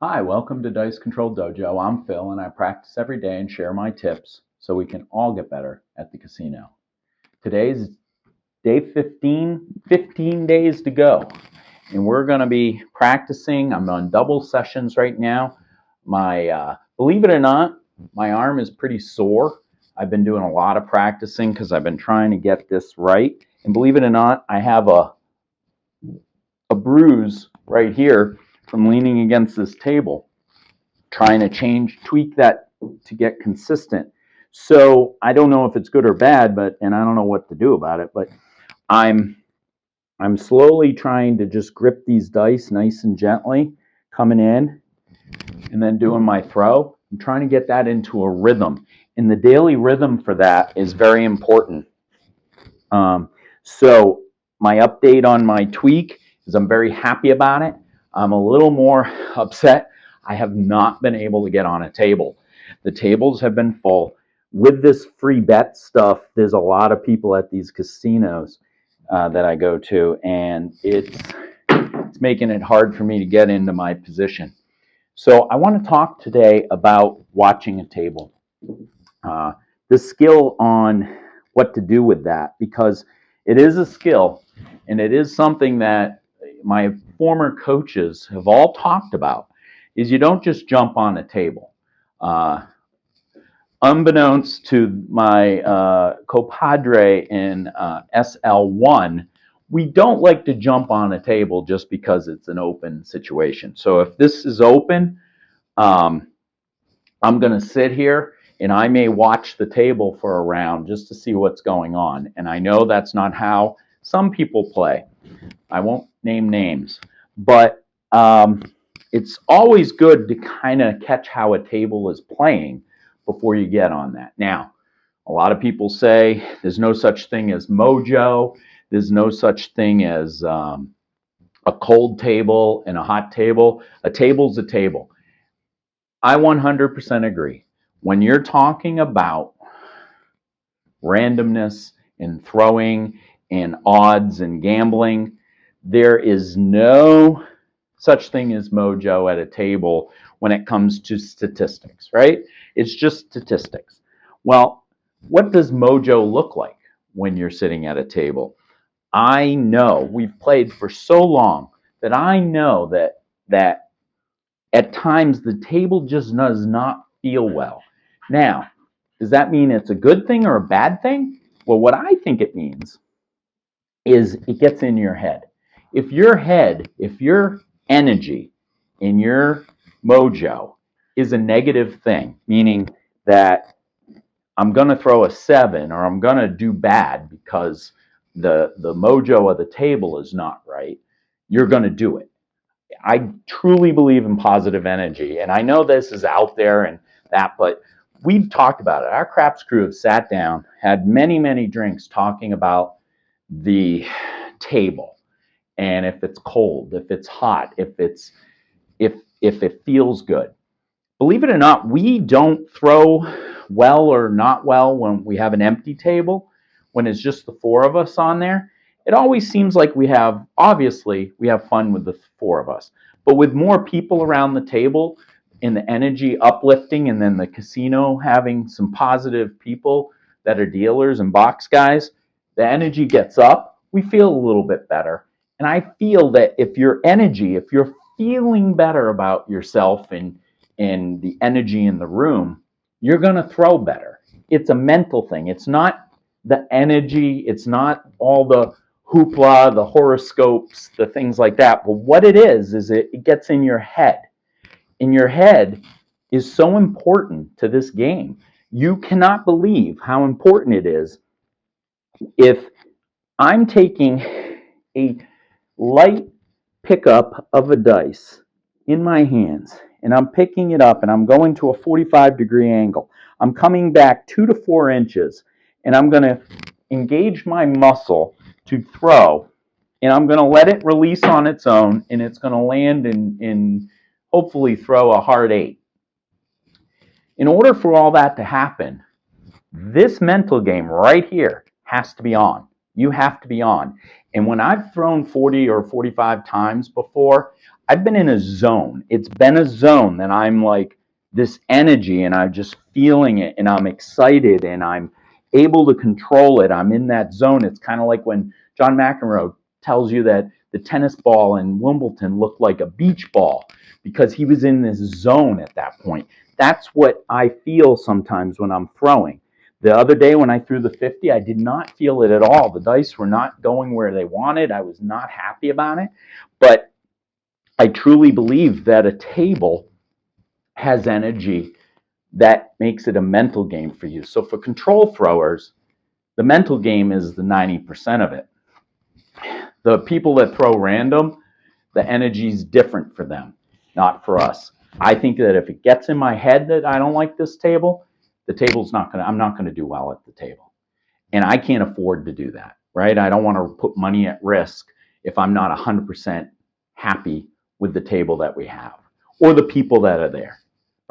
Hi, welcome to Dice Control Dojo. I'm Phil and I practice every day and share my tips so we can all get better at the casino. Today's day 15, 15 days to go. And we're going to be practicing. I'm on double sessions right now. Believe it or not, my arm is pretty sore. I've been doing a lot of practicing because I've been trying to get this right. And believe it or not, I have a bruise right here from leaning against this table, trying to tweak that to get consistent. So I don't know if it's good or bad, and I don't know what to do about it, but I'm I'm slowly trying to just grip these dice nice and gently, coming in and then doing my throw. I'm trying to get that into a rhythm. And the daily rhythm for that is very important. So my update on my tweak is I'm very happy about it. I'm a little more upset. I have not been able to get on a table. The tables have been full. With this free bet stuff, there's a lot of people at these casinos that I go to, and it's making it hard for me to get into my position. So I want to talk today about watching a table, the skill on what to do with that, because it is a skill and it is something that my former coaches have all talked about. Is you don't just jump on a table. Uh, Unbeknownst to my compadre in SL1, we don't like to jump on a table just because it's an open situation. So if this is open, um, I'm going to sit here and I may watch the table for a round just to see what's going on. And I know that's not how some people play. I won't name names, but it's always good to kind of catch how a table is playing before you get on that. Now, a lot of people say there's no such thing as Mojo. There's no such thing as a cold table and a hot table. A table's a table. I 100% agree. When you're talking about randomness and throwing and odds and gambling, there is no such thing as mojo at a table when it comes to statistics, right? It's just statistics. Well, what does mojo look like when you're sitting at a table? I know we've played for so long that I know that at times the table just does not feel well. Now, does that mean it's a good thing or a bad thing? Well, what I think it means is it gets in your head. If your energy in your mojo is a negative thing, meaning that I'm going to throw a 7 or I'm going to do bad because the mojo of the table is not right, you're going to do it. I truly believe in positive energy, and I know this is out there and that, but we've talked about it. Our craps crew have sat down, had many, many drinks talking about the table and if it's cold, if it's hot, if it feels good. Believe it or not, we don't throw well or not well when we have an empty table. When it's just the four of us on there, it always seems like obviously we have fun with the four of us. But with more people around the table and the energy uplifting, and then the casino having some positive people that are dealers and box guys, the energy gets up. We feel a little bit better. And I feel that if you're feeling better about yourself and the energy in the room, you're going to throw better. It's a mental thing. It's not the energy, it's not all the hoopla, the horoscopes, the things like that. But what it is it gets in your head. And your head is so important to this game. You cannot believe how important it is if I'm taking a light pickup of a dice in my hands and I'm picking it up and I'm going to a 45-degree angle. I'm coming back 2 to 4 inches and I'm going to engage my muscle to throw, and I'm going to let it release on its own, and it's going to land and hopefully throw a hard 8. In order for all that to happen, this mental game right here has to be on. You have to be on. And when I've thrown 40 or 45 times before, I've been in a zone. It's been a zone that I'm like this energy and I'm just feeling it and I'm excited and I'm able to control it. I'm in that zone. It's kind of like when John McEnroe tells you that the tennis ball in Wimbledon looked like a beach ball because he was in this zone at that point. That's what I feel sometimes when I'm throwing. The other day when I threw the 50, I did not feel it at all. The dice were not going where they wanted. I was not happy about it. But I truly believe that a table has energy that makes it a mental game for you. So for control throwers, the mental game is the 90% of it. The people that throw random, the energy is different for them, not for us. I think that if it gets in my head that I don't like this table, the table's not going to, I'm not going to do well at the table. And I can't afford to do that, right? I don't want to put money at risk if I'm not 100% happy with the table that we have or the people that are there,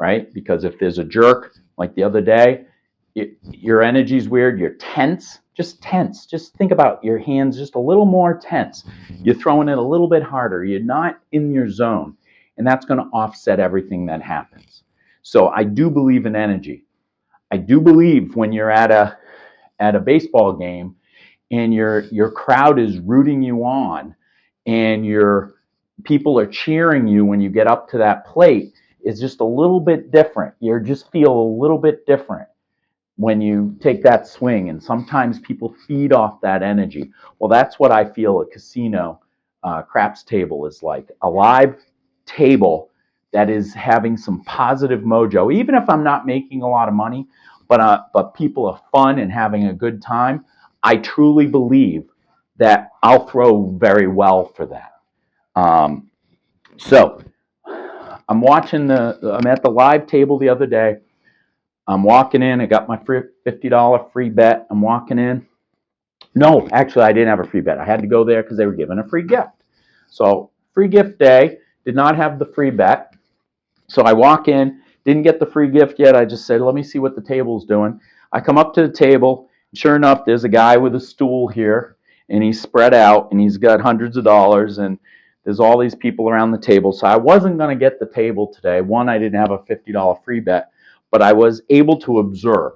right? Because if there's a jerk like the other day, your energy's weird, you're tense, just tense. Just think about your hands just a little more tense. You're throwing it a little bit harder. You're not in your zone. And that's going to offset everything that happens. So I do believe in energy. I do believe when you're at a baseball game and your crowd is rooting you on and your people are cheering you when you get up to that plate, it's just a little bit different. You just feel a little bit different when you take that swing, and sometimes people feed off that energy. Well, that's what I feel a casino craps table is like, a live table that is having some positive mojo. Even if I'm not making a lot of money, but people are fun and having a good time, I truly believe that I'll throw very well for that. So I'm at the live table the other day. I'm walking in. I got my $50 free bet. I'm walking in. No, actually, I didn't have a free bet. I had to go there because they were giving a free gift. So, free gift day, did not have the free bet. So I walk in, didn't get the free gift yet. I just said, let me see what the table's doing. I come up to the table. Sure enough, there's a guy with a stool here, and he's spread out, and he's got hundreds of dollars, and there's all these people around the table. So I wasn't going to get the table today. One, I didn't have a $50 free bet, but I was able to observe.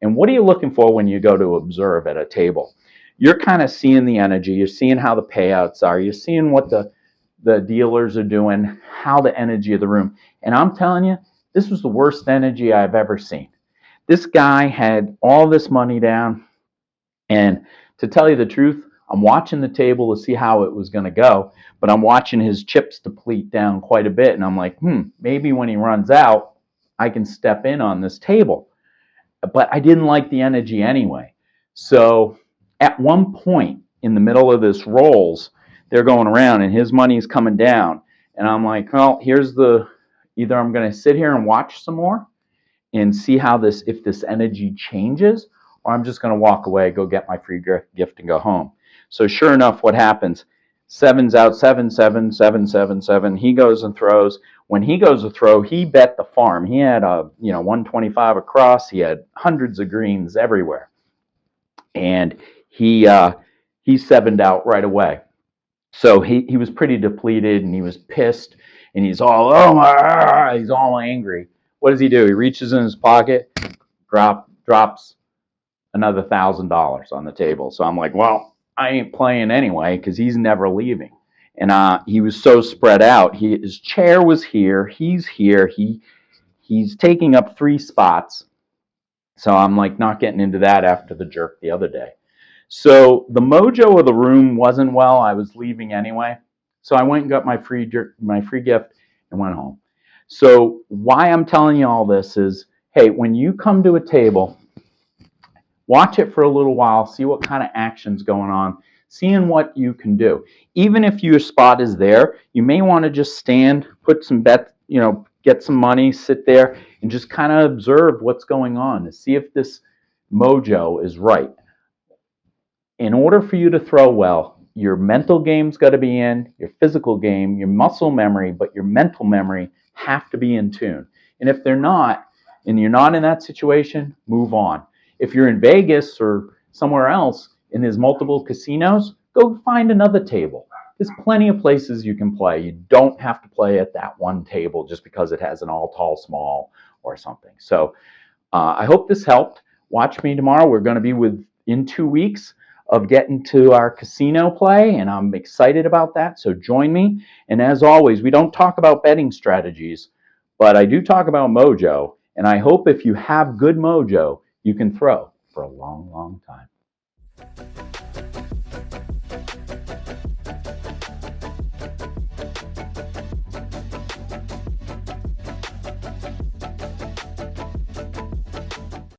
And what are you looking for when you go to observe at a table? You're kind of seeing the energy. You're seeing how the payouts are. You're seeing what the dealers are doing, how the energy of the room. And I'm telling you, this was the worst energy I've ever seen. This guy had all this money down, and to tell you the truth, I'm watching the table to see how it was going to go, but I'm watching his chips deplete down quite a bit, and I'm like, maybe when he runs out, I can step in on this table. But I didn't like the energy anyway. So at one point in the middle of this rolls, they're going around and his money's coming down. And I'm like, well, either I'm going to sit here and watch some more and see if this energy changes, or I'm just going to walk away, go get my free gift and go home. So sure enough, what happens? Seven's out, 7, 7, 7, 7, 7. He goes and throws. When he goes to throw, he bet the farm. He had 125 across. He had hundreds of greens everywhere. And he sevened out right away. So he was pretty depleted and he was pissed and he's all angry. What does he do? He reaches in his pocket, drops another $1,000 on the table. So I'm like, well, I ain't playing anyway because he's never leaving. And he was so spread out. His chair was here. He's here. He's taking up 3 spots. So I'm like not getting into that after the jerk the other day. So the mojo of the room wasn't well. I was leaving anyway. So I went and got my free gift and went home. So why I'm telling you all this is, hey, when you come to a table, watch it for a little while, see what kind of action's going on, seeing what you can do. Even if your spot is there, you may want to just stand, put some bets, get some money, sit there, and just kind of observe what's going on to see if this mojo is right. In order for you to throw well, your mental game's got to be in, your physical game, your muscle memory, but your mental memory have to be in tune. And if they're not, and you're not in that situation, move on. If you're in Vegas or somewhere else and there's multiple casinos, go find another table. There's plenty of places you can play. You don't have to play at that one table just because it has an all tall small or something. So I hope this helped. Watch me tomorrow. We're going to be in 2 weeks of getting to our casino play, and I'm excited about that. So join me. And as always, we don't talk about betting strategies, but I do talk about Mojo. And I hope if you have good Mojo, you can throw for a long, long time.